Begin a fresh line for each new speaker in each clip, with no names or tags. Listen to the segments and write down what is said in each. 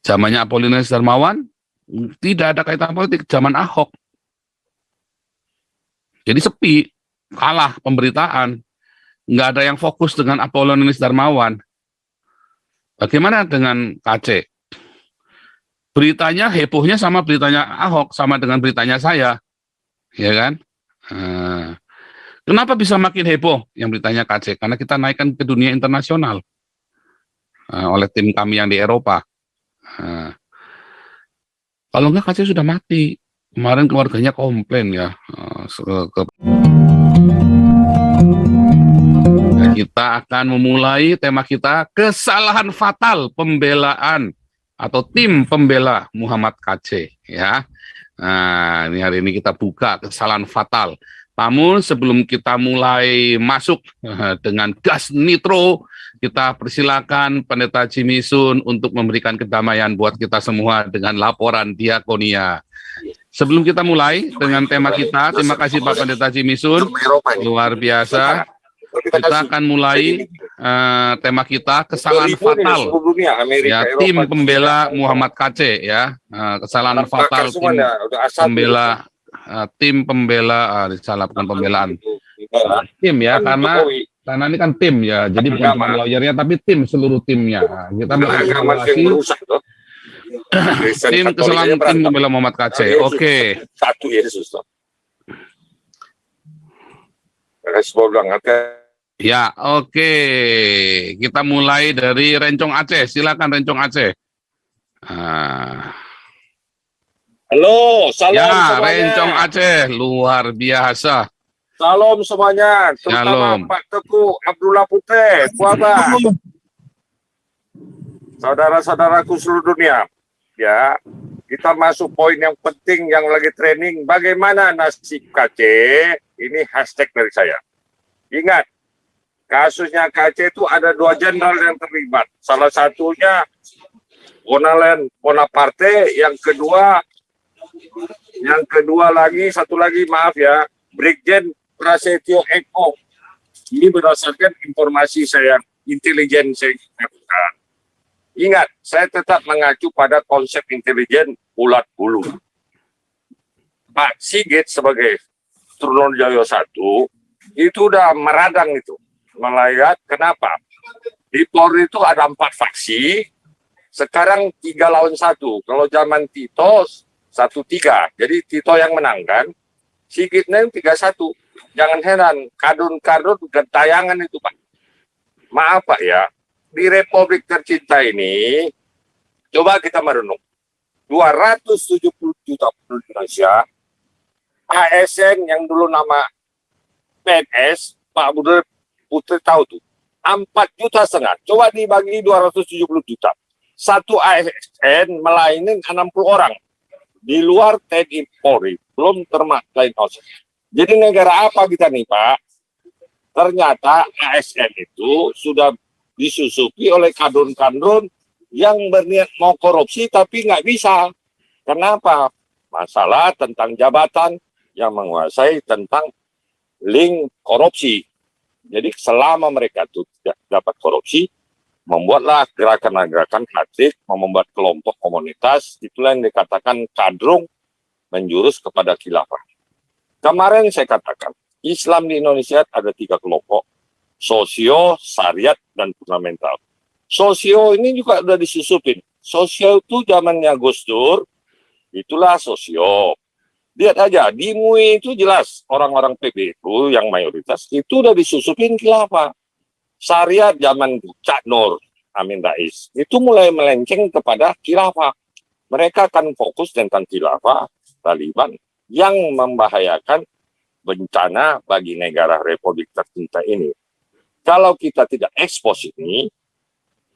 Zamannya Apolinarius Darmawan tidak ada kaitan politik, zaman Ahok. Jadi sepi, kalah pemberitaan. Nggak ada yang fokus dengan Apolinarius Darmawan. Bagaimana dengan KC? Beritanya hebohnya sama beritanya Ahok, sama dengan beritanya saya. Ya kan? Kenapa bisa makin heboh yang beritanya KC? Karena kita naikkan ke dunia internasional oleh tim kami yang di Eropa. Kalau enggak KC sudah mati. Kemarin keluarganya komplain ya. Kita akan memulai tema kita, kesalahan fatal pembelaan atau tim pembela Muhammad KC ya. Nah, ini hari ini kita buka kesalahan fatal. Namun sebelum kita mulai masuk dengan gas nitro, kita persilakan Pendeta Jimmy Sun untuk memberikan kedamaian buat kita semua dengan laporan diakonia. Sebelum kita mulai dengan tema kita, terima kasih Pak Pendeta Jimmy Sun, luar biasa. Kita akan mulai tema kita, kesalahan fatal ya, tim pembela Muhammad KC ya, kesalahan fatal tim pembela disalah bukan pembelaan tim ya, karena ini kan tim ya, jadi bukan cuma lawyernya tapi tim, seluruh timnya. Kita mengevaluasi tim kesalahan tim pembela Muhammad KC. Oke.
Satu Yesus.
Ya, oke. Kita mulai dari Rencong Aceh. Silakan Rencong Aceh.
Halo, salam
ya,
semuanya.
Rencong Aceh, luar biasa.
Salam semuanya, terutama
Shalom.
Pak Teguh Abdullah Putih, Kuaba. Saudara-saudaraku seluruh dunia, ya, kita masuk poin yang penting yang lagi training. Bagaimana nasib KC? Ini hashtag dari saya. Ingat, kasusnya KC itu ada 2 jenderal yang terlibat. Salah satunya Bonaparte, yang kedua lagi, satu lagi maaf ya, Brigjen Prasetyo Eko. Ini berdasarkan informasi saya, intelijen saya dapatkan. Ingat, saya tetap mengacu pada konsep intelijen ulat bulu. Pak Sigit sebagai Trunojoyo I itu udah meradang itu. Melihat kenapa? Di Polri itu ada 4 faksi, sekarang 3 lawan 1. Kalau zaman Tito 1-3, jadi Tito yang menang kan, Sigitnya yang 3-1. Jangan heran, kardun-kardun gentayangan itu Pak. Maaf Pak ya, di Republik tercinta ini, coba kita merenung, 270 juta penduduk Indonesia, ASN yang dulu nama PNS, Pak Budi Putri tahu tuh, 4,5 juta. Coba dibagi 270 juta. Satu ASN melayani 60 orang. Di luar TNI Polri, belum termasuk lain OSN. Jadi negara apa kita nih Pak? Ternyata ASN itu sudah disusupi oleh kadrun-kadrun yang berniat mau korupsi tapi nggak bisa. Kenapa? Masalah tentang jabatan yang menguasai tentang link korupsi. Jadi selama mereka itu tidak dapat korupsi, membuatlah gerakan-gerakan aktif, membuat kelompok komunitas, itulah yang dikatakan kadrung menjurus kepada khilafah. Kemarin saya katakan, Islam di Indonesia ada 3 kelompok, sosio, syariat, dan fundamental. Sosio ini juga sudah disusupin. Sosio itu zamannya Gus Dur, itulah sosio. Lihat aja, di MUI itu jelas orang-orang PB itu yang mayoritas itu udah disusupin khilafah. Syariat zaman Cak Nur, Amin Rais, itu mulai melenceng kepada khilafah. Mereka akan fokus tentang khilafah, Taliban, yang membahayakan bencana bagi negara Republik tercinta ini. Kalau kita tidak ekspos ini,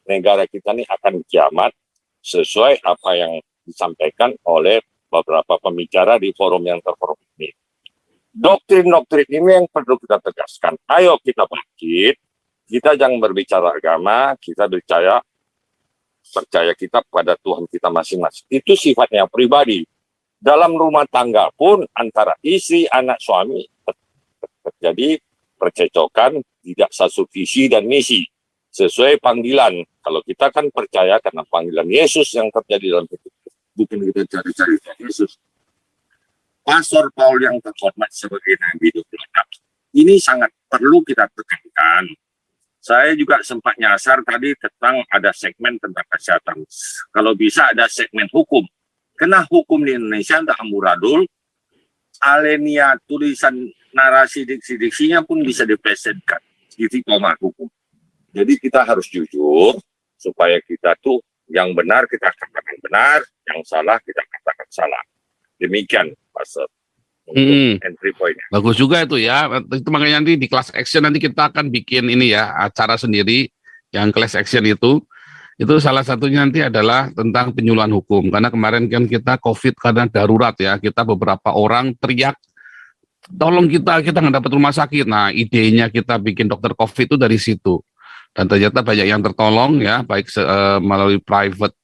negara kita ini akan kiamat sesuai apa yang disampaikan oleh beberapa pembicara di forum yang terforum ini. Doktrin-doktrin ini yang perlu kita tegaskan. Ayo kita bangkit, kita jangan berbicara agama, kita percaya kita pada Tuhan kita masing-masing. Itu sifatnya pribadi. Dalam rumah tangga pun antara istri, anak, suami terjadi percecokan, tidak satu visi dan misi. sesuai panggilan. Kalau kita kan percaya karena panggilan Yesus yang terjadi dalam hidup, bukan kita cari-cari Yesus. Pastor Paul yang terhormat sebagai Nabi 26. Ini sangat perlu kita tekankan. Saya juga sempat nyasar tadi tentang ada segmen tentang kesehatan. Kalau bisa ada segmen hukum. Karena hukum di Indonesia tidak amburadul, alenia tulisan narasi diksi-diksinya pun bisa dipresenkan di format hukum. Jadi kita harus jujur supaya kita tuh yang benar kita katakan benar, yang salah kita katakan salah. Demikian Pastor. Entry point-nya.
Bagus juga itu ya. Itu makanya nanti di class action nanti kita akan bikin ini ya, acara sendiri yang class action itu salah satunya nanti adalah tentang penyuluhan hukum. Karena kemarin kan kita COVID karena darurat ya, kita beberapa orang teriak, tolong kita nggak dapat rumah sakit. Nah, idenya kita bikin dokter COVID itu dari situ. Dan ternyata banyak yang tertolong ya, baik melalui private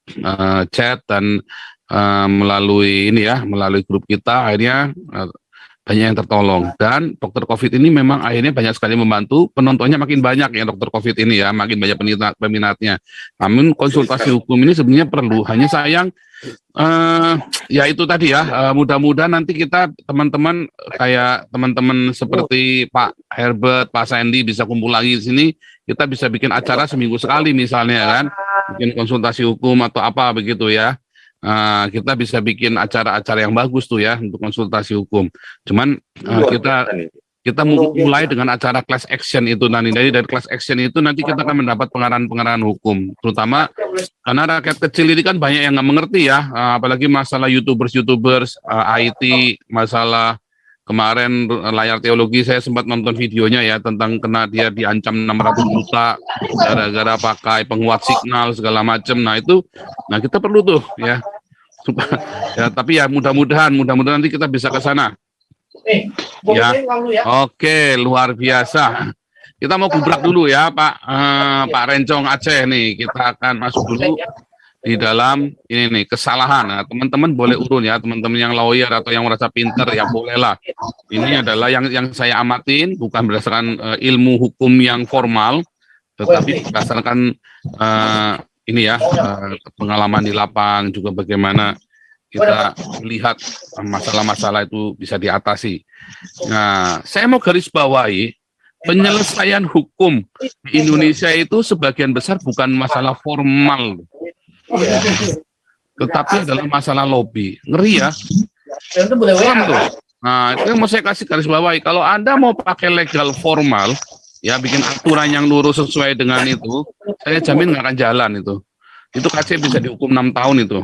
chat dan melalui ini ya, melalui grup kita akhirnya banyak yang tertolong. Dan dokter COVID ini memang akhirnya banyak sekali membantu, penontonnya makin banyak ya dokter COVID ini ya, makin banyak peminatnya. Namun konsultasi hukum ini sebenarnya perlu, hanya sayang ya itu tadi ya, mudah-mudahan nanti kita teman-teman kayak teman-teman seperti Pak Herbert, Pak Sandy bisa kumpul lagi di sini, kita bisa bikin acara seminggu sekali misalnya kan, bikin konsultasi hukum atau apa begitu ya. Kita bisa bikin acara-acara yang bagus tuh ya untuk konsultasi hukum. Cuman kita mulai dengan acara class action itu nanti. Dari class action itu nanti kita akan mendapat pengarahan-pengarahan hukum, terutama karena rakyat kecil ini kan banyak yang nggak mengerti ya, apalagi masalah YouTubers, IT, masalah kemarin layar teologi saya sempat nonton videonya ya tentang kena dia diancam 600 juta gara-gara pakai penguat signal segala macam. Nah kita perlu tuh ya. Ya, tapi ya mudah-mudahan nanti kita bisa ke sana. Ya. Oke, luar biasa. Kita mau gubrak dulu ya, Pak Rencong Aceh nih. Kita akan masuk dulu di dalam ini nih kesalahan. Nah, teman-teman boleh urun ya, teman-teman yang lawyer atau yang merasa pinter ya bolehlah. Ini adalah yang saya amatin, bukan berdasarkan ilmu hukum yang formal, tetapi berdasarkan ini ya, pengalaman di lapang, juga bagaimana kita melihat masalah-masalah itu bisa diatasi. Nah, saya mau garis bawahi, penyelesaian hukum di Indonesia itu sebagian besar bukan masalah formal, tetapi adalah masalah lobby. Ngeri ya. Nah, itu yang mau saya kasih garis bawahi. Kalau Anda mau pakai legal formal, ya bikin aturan yang lurus sesuai dengan itu, saya jamin nggak akan jalan itu. Itu KC bisa dihukum 6 tahun itu.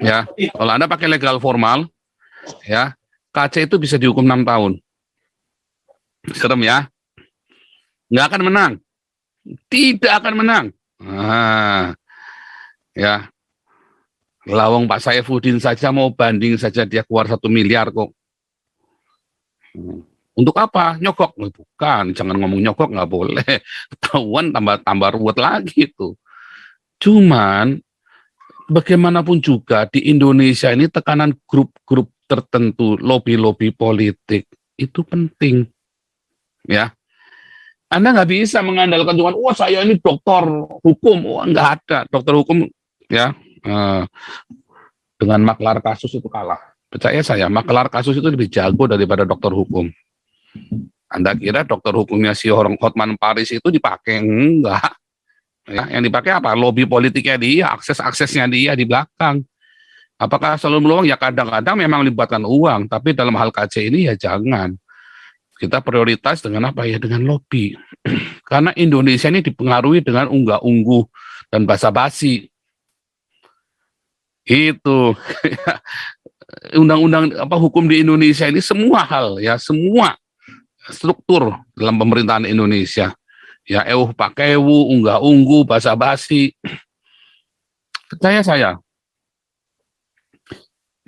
Ya, kalau Anda pakai legal formal, ya KC itu bisa dihukum 6 tahun. Serem ya. Nggak akan menang. Tidak akan menang. Nah, ya. Lawang Pak Saifuddin saja mau banding saja dia keluar 1 miliar kok. Untuk apa? Nyogok? Bukan, jangan ngomong nyogok, nggak boleh. Ketahuan tambah ruwet lagi tuh. Cuman bagaimanapun juga di Indonesia ini tekanan grup-grup tertentu, lobby-lobby politik itu penting, ya. Anda nggak bisa mengandalkan cuma, wah saya ini dokter hukum, wah nggak ada dokter hukum, ya. Dengan maklar kasus itu kalah. Percaya saya, maklar kasus itu lebih jago daripada dokter hukum. Anda kira dokter hukumnya si Hotman Paris itu dipakai? Enggak. Ya, yang dipakai apa? Lobby politiknya dia, aksesnya dia di belakang. Apakah selalu meluang? Ya kadang-kadang memang melibatkan uang, tapi dalam hal KC ini ya jangan. Kita prioritas dengan apa ya? Dengan lobby. Karena Indonesia ini dipengaruhi dengan unggah-ungguh dan basa-basi. Itu undang-undang hukum di Indonesia ini semua hal ya, semua struktur dalam pemerintahan Indonesia. Ya, pakewu, unggah-ungguh, basa-basi. Percaya saya.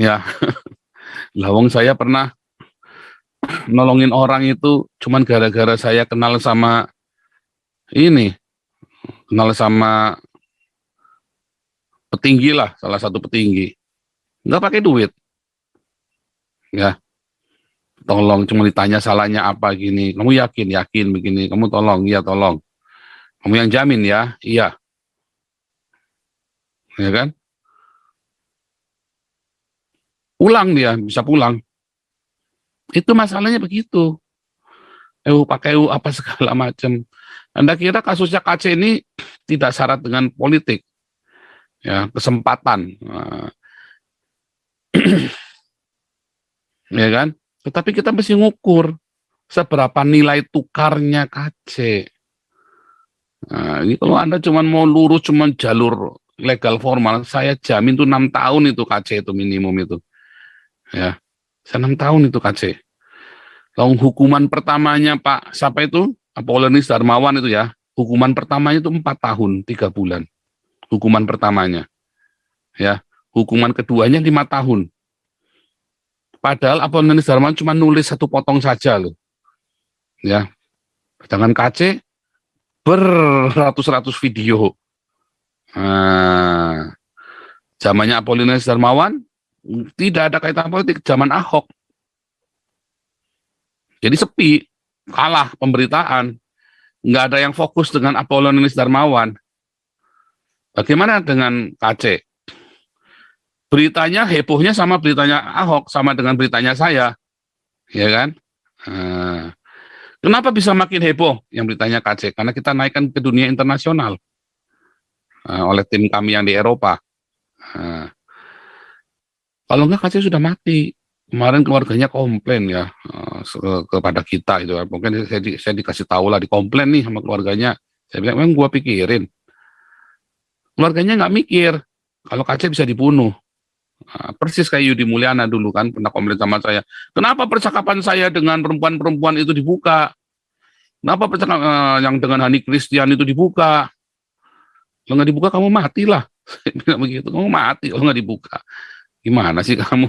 Ya, lawang saya pernah nolongin orang itu cuman gara-gara saya kenal sama petinggi lah, salah satu petinggi. Nggak pakai duit. Ya. Tolong, cuma ditanya salahnya apa gini, kamu yakin begini, kamu tolong, iya tolong. Kamu yang jamin ya? Iya. Ya kan? Pulang dia, bisa pulang. Itu masalahnya begitu. Pakai apa segala macam. Anda kira kasusnya KC ini tidak syarat dengan politik, ya kesempatan, ya kan? Tetapi kita mesti ngukur seberapa nilai tukarnya KC. Nah, ini kalau Anda cuma mau lurus, cuma jalur legal formal, saya jamin tuh 6 tahun itu KC itu minimum itu, ya, 6 tahun itu KC. Kalau hukuman pertamanya Pak, siapa itu? Apollonius Darmawan itu ya, hukuman pertamanya itu 4 tahun, 3 bulan. Hukuman pertamanya. Ya, hukuman keduanya 5 tahun. Padahal Apollonius Darmawan cuma nulis 1 potong saja loh. Ya. Sedangkan KC beratus-ratus video. Nah, zamannya Apollonius Darmawan tidak ada kaitan politik, zaman Ahok. Jadi sepi, kalah pemberitaan, nggak ada yang fokus dengan Apollonius Darmawan. Bagaimana dengan KC? Beritanya hebohnya sama beritanya Ahok, sama dengan beritanya saya, ya kan? Kenapa bisa makin heboh yang beritanya KC? Karena kita naikkan ke dunia internasional oleh tim kami yang di Eropa. Kalau enggak KC sudah mati. Kemarin keluarganya komplain ya kepada kita itu. Mungkin saya dikasih tahu lah, dikomplain nih sama keluarganya. Saya bilang, memang gua pikirin. Keluarganya nggak mikir kalau KC bisa dibunuh. Persis kayak Yudi Mulyana dulu kan pernah komplain sama saya. Kenapa percakapan saya dengan perempuan-perempuan itu dibuka? Kenapa percakapan yang dengan Hani Christian itu dibuka? Kalau nggak dibuka kamu matilah. Saya bilang begitu, kamu mati kalau nggak dibuka. Gimana sih kamu?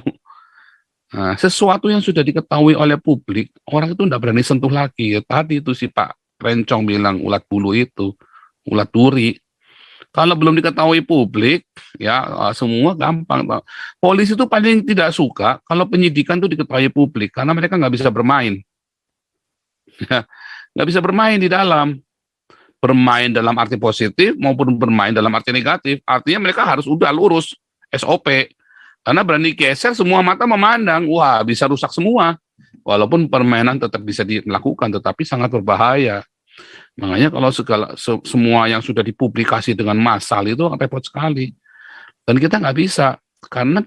Nah, sesuatu yang sudah diketahui oleh publik, orang itu tidak berani sentuh lagi. Tadi itu si Pak Rencong bilang ulat bulu itu, ulat duri. Kalau belum diketahui publik, ya semua gampang. Polisi itu paling tidak suka kalau penyidikan itu diketahui publik, karena mereka nggak bisa bermain. Ya, nggak bisa bermain di dalam. Bermain dalam arti positif maupun bermain dalam arti negatif. Artinya mereka harus udah lurus, SOP. Karena berani geser, semua mata memandang, wah bisa rusak semua. Walaupun permainan tetap bisa dilakukan, tetapi sangat berbahaya. Makanya kalau semua yang sudah dipublikasi dengan massal itu repot sekali. Dan kita nggak bisa, karena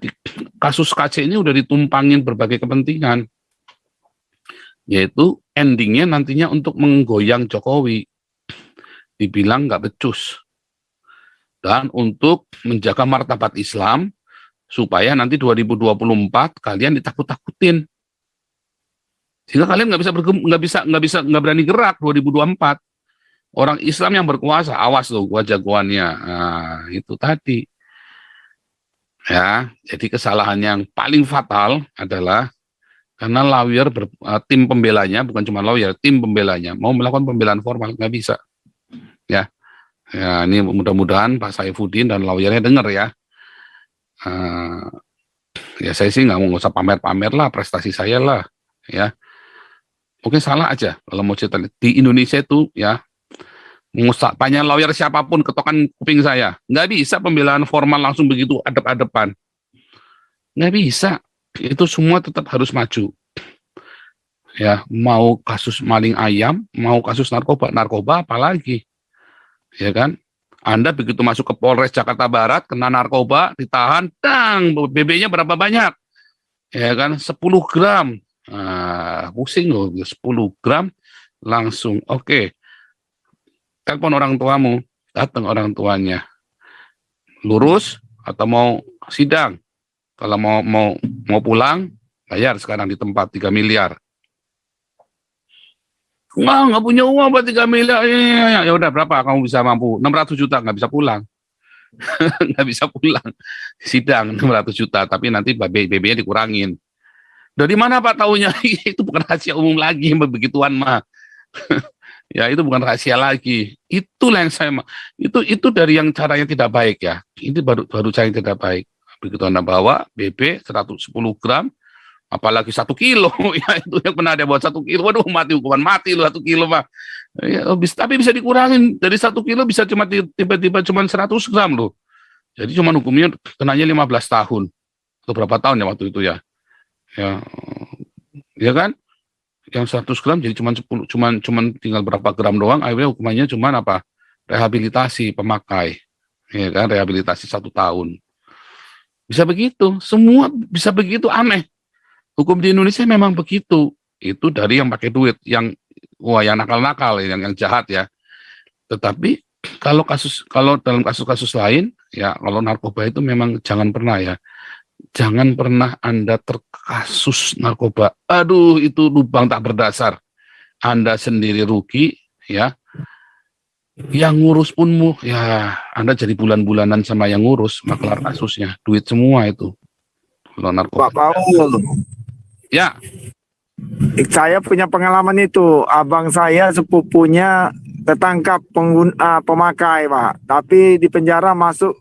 kasus KC ini udah ditumpangin berbagai kepentingan. Yaitu endingnya nantinya untuk menggoyang Jokowi. Dibilang nggak becus. Dan untuk menjaga martabat Islam, supaya nanti 2024 kalian ditakut-takutin, sehingga kalian nggak berani gerak 2024. Orang Islam yang berkuasa, awas loh, gua jagoannya. Nah, itu tadi. Ya, jadi kesalahan yang paling fatal adalah karena lawyer tim pembelanya, bukan cuma lawyer, tim pembelanya mau melakukan pembelaan formal, nggak bisa. Ya, ini mudah-mudahan Pak Saifuddin dan lawyernya dengar ya. Ya saya sih nggak usah pamer-pamer lah prestasi saya lah, ya. Mungkin salah aja kalau mau cerita di Indonesia itu ya, tanya lawyer siapapun ketokan kuping saya, nggak bisa pembelaan formal langsung begitu adep-adepan, nggak bisa. Itu semua tetap harus maju. Ya, mau kasus maling ayam, mau kasus narkoba apalagi, ya kan? Anda begitu masuk ke Polres Jakarta Barat, kena narkoba, ditahan, dang, BB-nya berapa banyak? Ya kan, 10 gram. Pusing loh, 10 gram, langsung, oke. Telepon orang tuamu, datang orang tuanya. Lurus, atau mau sidang. Kalau mau pulang, bayar sekarang di tempat 3 miliar. Wah, nggak punya uang buat 3 miliar. Ya udah, berapa kamu bisa mampu? 600 juta, nggak bisa pulang. Nggak bisa pulang. Sidang 600 juta, tapi nanti BB-nya dikurangin. Dari mana Pak taunya? Itu bukan rahasia umum lagi, begituan mah. Ya, itu bukan rahasia lagi. Itulah yang saya itu dari yang caranya tidak baik ya. Ini baru cara yang tidak baik. Begitu Anda bawa BB 110 gram, apalagi 1 kilo, ya itu yang pernah ada buat 1 kilo, waduh mati, hukuman mati loh 1 kilo mah. Ya, tapi bisa dikurangin dari 1 kilo bisa cuma tiba-tiba cuma 100 gram loh. Jadi cuma hukumnya kenanya 15 tahun atau berapa tahun ya waktu itu ya. Ya, ya kan? Yang 100 gram jadi cuma 10, cuman tinggal berapa gram doang, akhirnya hukumannya cuma apa? Rehabilitasi pemakai. Ya kan, rehabilitasi 1 tahun. Bisa begitu, semua bisa begitu, aneh. Hukum di Indonesia memang begitu. Itu dari yang pakai duit, yang yang nakal-nakal, yang jahat ya. Tetapi kalau dalam kasus-kasus lain, ya kalau narkoba itu memang jangan pernah ya. Jangan pernah Anda terkasus narkoba. Aduh, itu lubang tak berdasar. Anda sendiri rugi, ya. Yang ngurus pun ya Anda jadi bulan-bulanan sama yang ngurus, maklar kasusnya. Duit semua itu. Kalau narkoba.
Pak Paul,
Ya,
saya punya pengalaman itu. Abang saya sepupunya tertangkap pemakai, Pak. Tapi di penjara masuk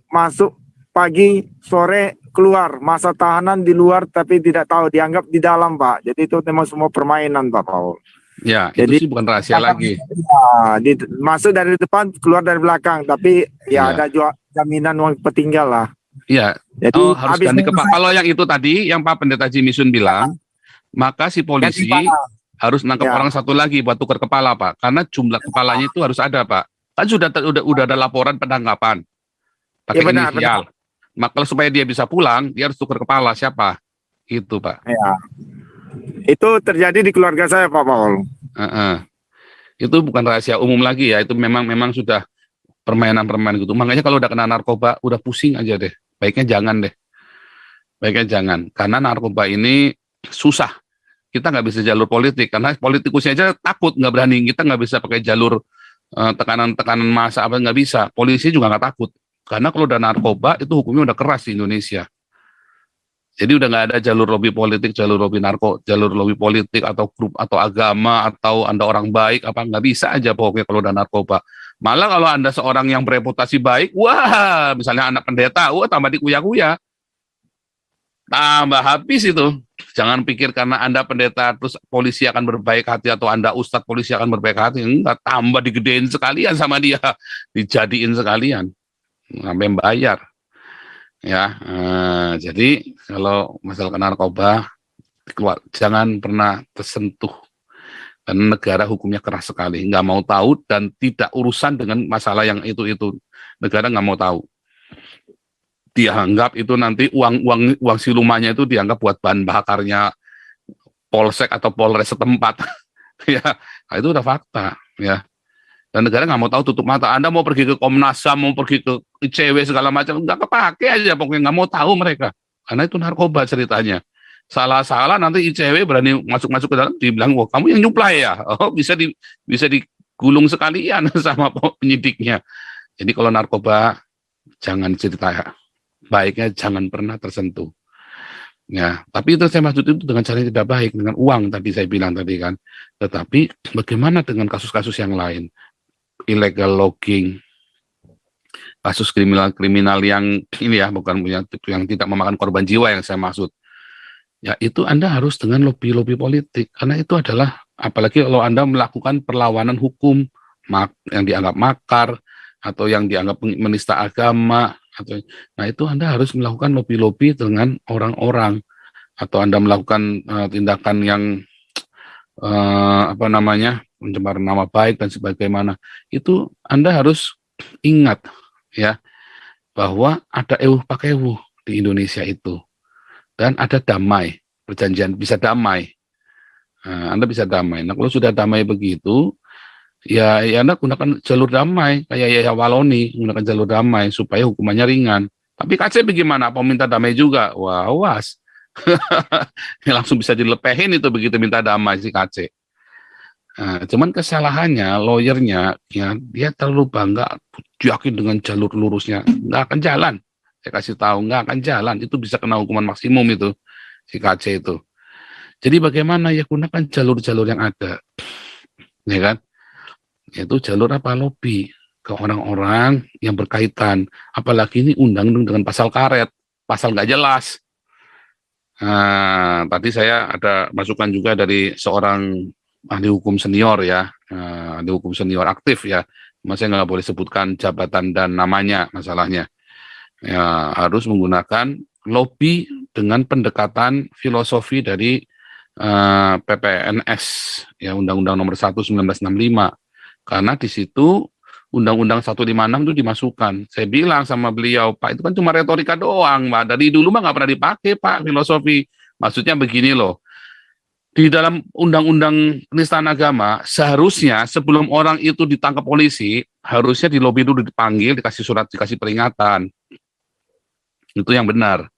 pagi, sore keluar. Masa tahanan di luar tapi tidak tahu, dianggap di dalam, Pak. Jadi itu memang semua permainan, Pak Paul.
ya,
Jadi
itu sih bukan rahasia lagi.
Masuk dari depan, keluar dari belakang. Tapi
Ya.
ada juga jaminan uang petinggal lah.
Iya.
Jadi
Harus
habis
ganti kepala. Kalau yang itu tadi, yang Pak Pendeta Jimmy Sun bilang, maka si polisi harus nangkep
Ya.
orang satu lagi buat tukar kepala, Pak. Karena jumlah kepalanya itu harus ada, Pak. Kan udah ada laporan penangkapan pakai
Ya, benar,
inisial. Maka supaya dia bisa pulang, dia harus tukar kepala siapa? Itu, Pak.
Ya. Itu terjadi di keluarga saya, Pak Paul.
Itu bukan rahasia umum lagi ya. Itu memang sudah permainan-permainan gitu. Makanya kalau udah kena narkoba, udah pusing aja deh. Baiknya jangan deh. Baiknya jangan. Karena narkoba ini susah. Kita nggak bisa jalur politik. Karena politikusnya aja takut, nggak berani. Kita nggak bisa pakai jalur tekanan massa apa, nggak bisa. Polisi juga nggak takut. Karena kalau udah narkoba, itu hukumnya udah keras di Indonesia. Jadi udah nggak ada jalur lobby politik, jalur lobby politik atau grup atau agama atau Anda orang baik apa, nggak bisa aja pokoknya kalau udah narkoba. Malah kalau Anda seorang yang bereputasi baik, wah misalnya anak pendeta, wah tambah dikuya-kuya, tambah habis itu. Jangan pikir karena Anda pendeta terus polisi akan berbaik hati atau Anda ustadz polisi akan berbaik hati, enggak, tambah digedein sekalian sama dia, dijadiin sekalian, sampai bayar. Ya, jadi kalau masalah narkoba jangan pernah tersentuh karena negara hukumnya keras sekali, nggak mau tahu dan tidak urusan dengan masalah yang itu negara nggak mau tahu. Dianggap itu nanti uang silumannya itu dianggap buat bahan bakarnya polsek atau polres setempat. Ya, itu udah fakta ya. Dan negara nggak mau tahu, tutup mata. Anda mau pergi ke Komnas HAM, mau pergi ke ICW segala macam, nggak kepake aja, pokoknya nggak mau tahu mereka. Karena itu narkoba ceritanya. Salah-salah nanti ICW berani masuk ke dalam, dibilang, wah kamu yang nyuplai ya, oh bisa digulung sekalian sama penyidiknya. Jadi kalau narkoba jangan cerita ya, baiknya jangan pernah tersentuh. Ya, tapi itu saya maksud itu dengan cara yang tidak baik, dengan uang tadi saya bilang tadi kan. Tetapi bagaimana dengan kasus-kasus yang lain? Illegal logging, kasus kriminal yang ini ya, bukan yang tidak memakan korban jiwa yang saya maksud. Ya itu Anda harus dengan lobby politik, karena itu adalah, apalagi kalau Anda melakukan perlawanan hukum yang dianggap makar atau yang dianggap menista agama, nah itu Anda harus melakukan lobby dengan orang-orang, atau Anda melakukan tindakan yang pencemaran nama baik dan sebagaimana, itu Anda harus ingat ya bahwa ada ewuh pakewuh di Indonesia itu, dan ada damai, perjanjian bisa damai. Anda bisa damai. Nah kalau sudah damai begitu, ya Anda gunakan jalur damai, kayak ya Waloni gunakan jalur damai supaya hukumannya ringan. Tapi KC bagaimana? Apa minta damai juga? Wah, awas. Langsung bisa dilepehin itu begitu minta damai si KC. Cuman kesalahannya lawyernya ya, dia terlalu bangga yakin dengan jalur lurusnya, nggak akan jalan. Saya kasih tahu nggak akan jalan, itu bisa kena hukuman maksimum itu si KC itu. Jadi bagaimana ya, gunakan jalur-jalur yang ada, ya kan? Yaitu jalur apa, lobby ke orang-orang yang berkaitan. Apalagi ini undang-undang dengan pasal karet, pasal nggak jelas. Tadi saya ada masukan juga dari seorang ahli hukum senior ya, ahli hukum senior aktif ya. Saya nggak boleh sebutkan jabatan dan namanya masalahnya. Ya, harus menggunakan lobby dengan pendekatan filosofi dari PPNS ya, Undang-Undang Nomor 1 1965. Karena di situ Undang-Undang 156 itu dimasukkan. Saya bilang sama beliau, Pak, itu kan cuma retorika doang, Pak. Dari dulu mah nggak pernah dipakai, Pak, filosofi. Maksudnya begini loh, di dalam Undang-Undang Penistaan Agama, seharusnya sebelum orang itu ditangkap polisi, harusnya di lobi dulu dipanggil, dikasih surat, dikasih peringatan. Itu yang benar.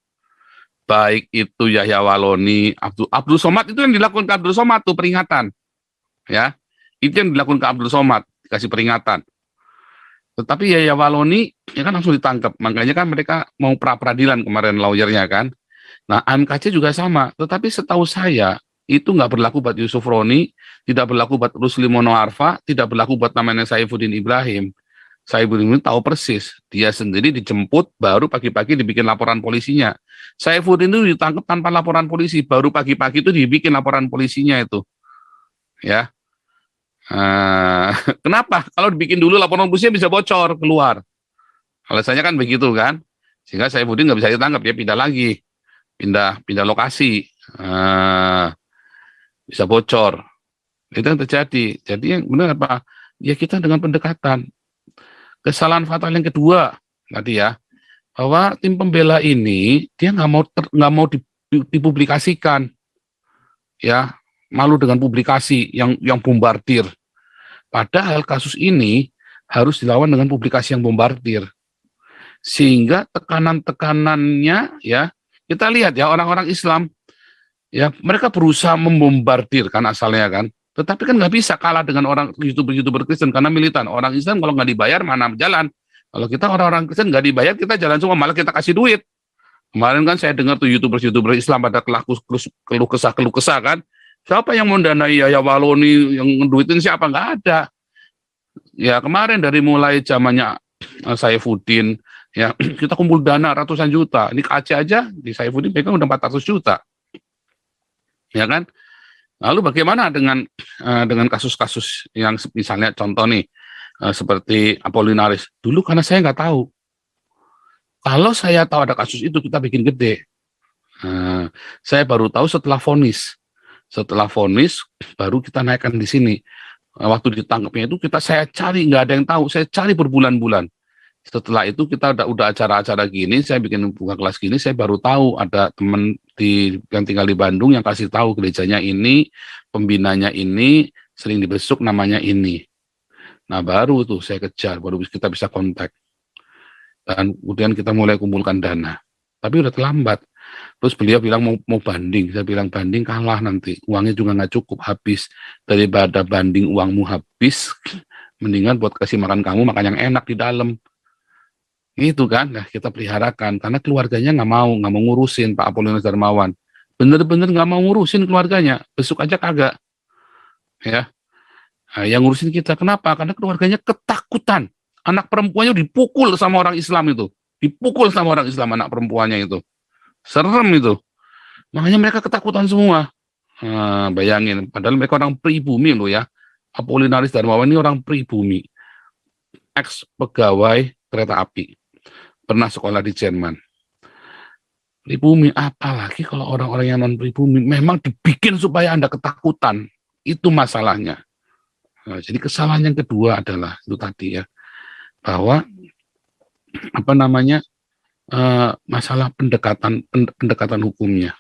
Baik itu Yahya Waloni, Abdul Somad, itu yang dilakukan ke Abdul Somad tuh peringatan. Ya, itu yang dilakukan ke Abdul Somad, dikasih peringatan. Tetapi Yahya Waloni ya kan langsung ditangkap. Makanya kan mereka mau pra-peradilan kemarin lawyernya kan. Nah, AMKC juga sama. Tetapi setahu saya itu nggak berlaku buat Yusuf Roni, tidak berlaku buat Rusli Mono Arfa, tidak berlaku buat namanya Saifuddin Ibrahim. Saifuddin ini tahu persis. Dia sendiri dijemput, baru pagi-pagi dibikin laporan polisinya. Saifuddin itu ditangkap tanpa laporan polisi, baru pagi-pagi itu dibikin laporan polisinya itu. Ya. Kenapa? Kalau dibikin dulu laporan polisinya bisa bocor keluar. Alasannya kan begitu kan. Sehingga Saifuddin nggak bisa ditangkap, ya pindah lagi, pindah lokasi, bisa bocor. Itu yang terjadi. Jadi yang benar apa? Ya kita dengan pendekatan. Kesalahan fatal yang kedua tadi ya, bahwa tim pembela ini dia nggak mau dipublikasikan, ya, malu dengan publikasi yang bombardir. Padahal kasus ini harus dilawan dengan publikasi yang bombardir, sehingga tekanan-tekanannya ya kita lihat ya, orang-orang Islam ya mereka berusaha membombardir kan asalnya kan. Tetapi kan nggak bisa kalah dengan orang YouTuber Kristen karena militan. Orang Islam kalau nggak dibayar mana jalan. Kalau kita orang-orang Kristen nggak dibayar, kita jalan semua, malah kita kasih duit. Kemarin kan saya dengar tuh YouTuber Islam pada keluh kesah kan. Siapa yang mendanai Yahya Waloni, yang ngeduitin siapa? Nggak ada. Ya kemarin dari mulai zamannya Saifuddin, ya kita kumpul dana ratusan juta. Ini ke Aceh aja, di Saifuddin pegang udah 400 juta. Ya kan? Lalu bagaimana dengan kasus-kasus yang misalnya contoh nih seperti Apollinaris. Dulu karena saya nggak tahu. Kalau saya tahu ada kasus itu kita bikin gede. Saya baru tahu setelah vonis. Setelah vonis baru kita naikkan di sini. Waktu ditangkapnya itu saya cari, nggak ada yang tahu. Saya cari berbulan-bulan. Setelah itu kita udah acara-acara gini, saya bikin buka kelas gini, saya baru tahu ada teman yang tinggal di Bandung yang kasih tahu gerejanya ini, pembinanya ini, sering dibesuk namanya ini. Nah baru tuh saya kejar, baru kita bisa kontak. Dan kemudian kita mulai kumpulkan dana. Tapi udah terlambat. Terus beliau bilang mau banding. Saya bilang banding kalah nanti. Uangnya juga nggak cukup, habis. Daripada banding uangmu habis, mendingan buat kasih makan kamu, makan yang enak di dalam. Itu kan, nah kita peliharakan karena keluarganya nggak mau ngurusin Pak Apollinaris Darmawan, bener-bener nggak mau ngurusin keluarganya, besuk aja kagak, ya. Nah, yang ngurusin kita kenapa? Karena keluarganya ketakutan, anak perempuannya dipukul sama orang Islam itu, anak perempuannya itu, serem itu, makanya mereka ketakutan semua. Nah, bayangin, padahal mereka orang pribumi loh ya, Apollinaris Darmawan ini orang pribumi, ex pegawai kereta api. Pernah sekolah di Jerman. Pribumi, apalagi kalau orang-orang yang non pribumi memang dibikin supaya Anda ketakutan. Itu masalahnya. Nah, jadi kesalahan yang kedua adalah itu tadi ya, bahwa masalah pendekatan hukumnya.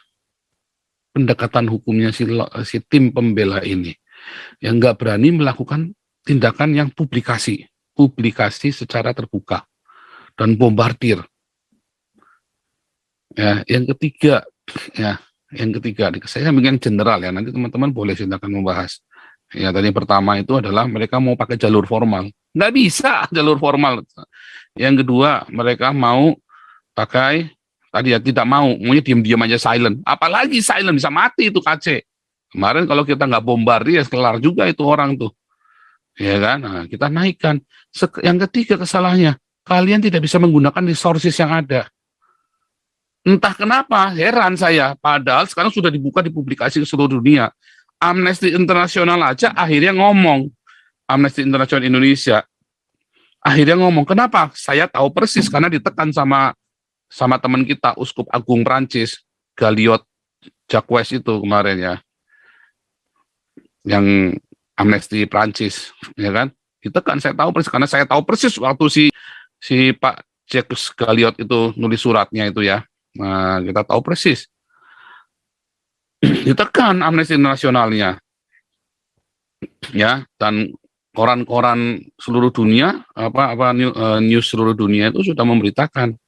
Pendekatan hukumnya si tim pembela ini yang nggak berani melakukan tindakan yang publikasi secara terbuka dan bombardir. Ya, yang ketiga, saya bikin general ya, nanti teman-teman boleh silakan membahas. Ya, tadi pertama itu adalah mereka mau pakai jalur formal, nggak bisa jalur formal. Yang kedua, mereka mau pakai tadi ya tidak maunya diam-diam aja silent, apalagi silent bisa mati itu KC. Kemarin kalau kita nggak bombardir ya kelar juga itu orang tuh. Ya kan, nah, kita naikkan. Yang ketiga kesalahannya, kalian tidak bisa menggunakan resources yang ada. Entah kenapa, heran saya. Padahal sekarang sudah dibuka, dipublikasi ke seluruh dunia. Amnesty Internasional aja akhirnya ngomong, Amnesty Internasional Indonesia akhirnya ngomong, kenapa? Saya tahu persis karena ditekan sama teman kita Uskup Agung Prancis, Galliot Jacques itu kemarin ya, yang Amnesty Prancis, ya kan? Ditekan, saya tahu persis karena saya tahu persis waktu si Pak Jacques Galliot itu nulis suratnya itu ya. Nah, kita tahu persis. Ditekan Amnesty Internasionalnya. Ya, dan koran-koran seluruh dunia, news seluruh dunia itu sudah memberitakan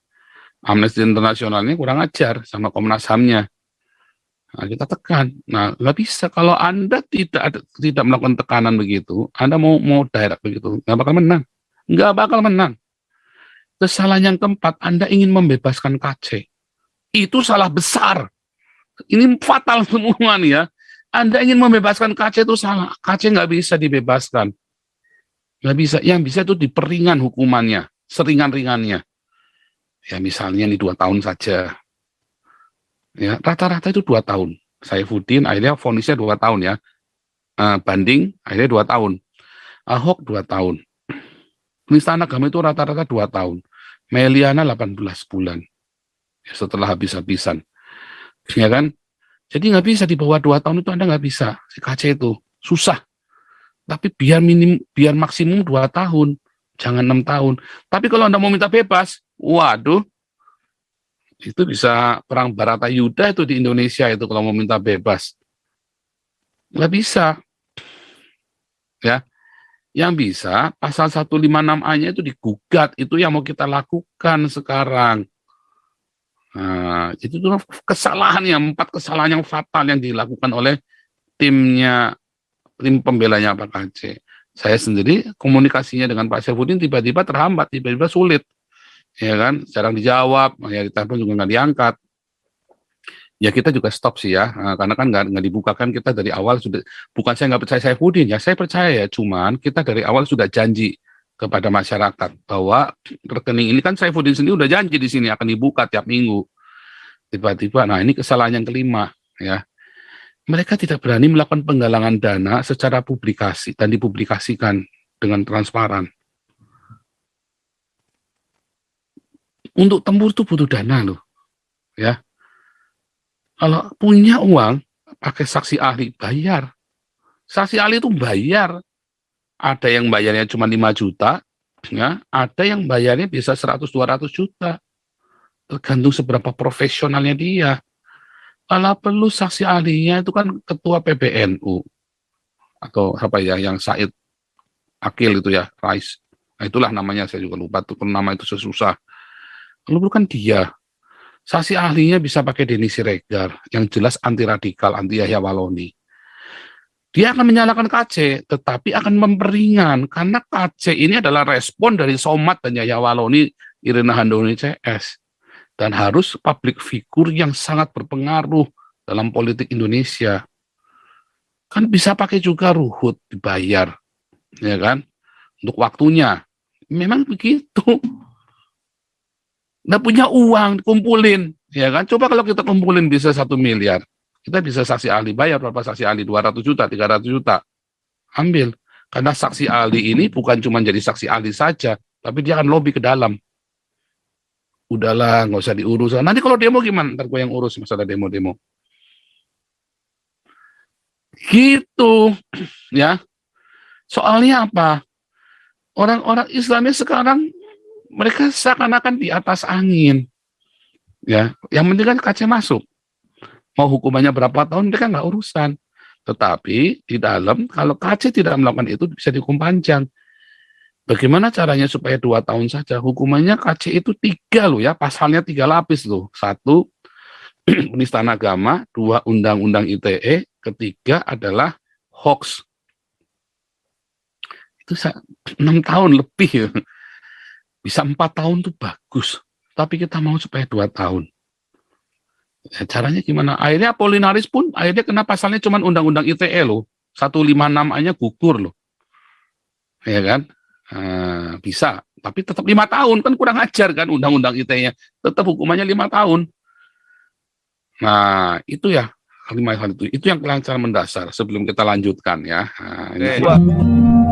Amnesty Internasionalnya kurang ajar sama Komnas HAM-nya. Nah, kita tekan. Nah, nggak bisa kalau Anda tidak melakukan tekanan begitu, Anda mau direct begitu, nggak bakal menang. Nggak bakal menang. Kesalahan yang keempat, Anda ingin membebaskan KC. Itu salah besar. Ini fatal semua nih ya. Anda ingin membebaskan KC itu salah. KC nggak bisa dibebaskan. Nggak bisa. Yang bisa itu diperingan hukumannya, seringan-ringannya. Ya misalnya nih 2 tahun saja. Ya rata-rata itu 2 tahun. Saifuddin akhirnya vonisnya 2 tahun ya. Banding akhirnya 2 tahun. Ahok 2 tahun. Penistaan agama itu rata-rata 2 tahun. Meliana 18 bulan. Ya, setelah habis-habisan. Ya kan? Jadi nggak bisa di bawah 2 tahun itu Anda nggak bisa. Si KC itu susah. Tapi biar maksimum 2 tahun. Jangan 6 tahun. Tapi kalau Anda mau minta bebas, waduh, itu bisa perang Baratayuda itu di Indonesia itu kalau mau minta bebas. Nggak bisa. Ya. Yang bisa, pasal 156A-nya itu digugat. Itu yang mau kita lakukan sekarang. Nah, itu tuh kesalahan 4 kesalahan yang fatal yang dilakukan oleh tim pembelanya Pak KC. Saya sendiri komunikasinya dengan Pak Saifuddin tiba-tiba terhambat, tiba-tiba sulit. Ya kan, jarang dijawab, ya ditelepon juga nggak diangkat. Ya kita juga stop sih ya, karena kan nggak dibukakan, kita dari awal sudah, bukan saya nggak percaya Saifuddin ya, saya percaya ya, cuman kita dari awal sudah janji kepada masyarakat bahwa rekening ini kan Saifuddin sendiri udah janji di sini akan dibuka tiap minggu. Tiba-tiba, nah ini kesalahan yang kelima ya. Mereka tidak berani melakukan penggalangan dana secara publikasi dan dipublikasikan dengan transparan. Untuk tempur itu butuh dana loh, ya. Kalau punya uang, pakai saksi ahli, bayar. Saksi ahli itu bayar. Ada yang bayarnya cuma 5 juta, ya. Ada yang bayarnya bisa 100-200 juta. Tergantung seberapa profesionalnya dia. Kalau perlu saksi ahlinya itu kan ketua PBNU. Atau apa ya, yang Said Akil itu ya, Rais. Nah, itulah namanya, saya juga lupa tuh, nama itu susah. Lalu kan dia. Saksi ahlinya bisa pakai Denny Siregar, yang jelas anti radikal, anti Yahya Walloni. Dia akan menyalahkan KC, tetapi akan memperingan, karena KC ini adalah respon dari Somad dan Yahya Walloni, Irina Handayani CS. Dan harus public figure yang sangat berpengaruh dalam politik Indonesia. Kan bisa pakai juga Ruhut, dibayar, ya kan? Untuk waktunya. Memang begitu. Nggak punya uang, kumpulin, ya kan? Coba kalau kita kumpulin bisa 1 miliar, kita bisa saksi ahli bayar berapa saksi ahli, 200 juta, 300 juta, ambil. Karena saksi ahli ini bukan cuma jadi saksi ahli saja, tapi dia akan lobby ke dalam. Udahlah, nggak usah diurus. Nanti kalau demo gimana? Ntar gue yang urus masalah demo-demo. Gitu, ya. Soalnya apa? Orang-orang Islamnya sekarang mereka seakan-akan di atas angin, ya. Yang penting kan KC masuk. Mau hukumannya berapa tahun mereka nggak urusan. Tetapi di dalam kalau KC tidak melakukan itu bisa dihukum panjang. Bagaimana caranya supaya 2 tahun saja? Hukumannya KC itu 3 loh ya, pasalnya 3 lapis loh. 1 penistaan agama, 2 undang-undang ITE, ketiga adalah hoax. Itu 6 tahun lebih ya. Bisa 4 tahun tuh bagus, tapi kita mau supaya 2 tahun. Ya, caranya gimana? Akhirnya Apolinaris pun akhirnya kena pasalnya cuma undang-undang ITE loh, 156A-nya gugur loh, ya kan? Bisa, tapi tetap 5 tahun kan kurang ajar kan undang-undang ITE-nya, tetap hukumannya 5 tahun. Nah itu ya 5 hal itu yang pelajaran mendasar sebelum kita lanjutkan ya. Nah, ini
Oke.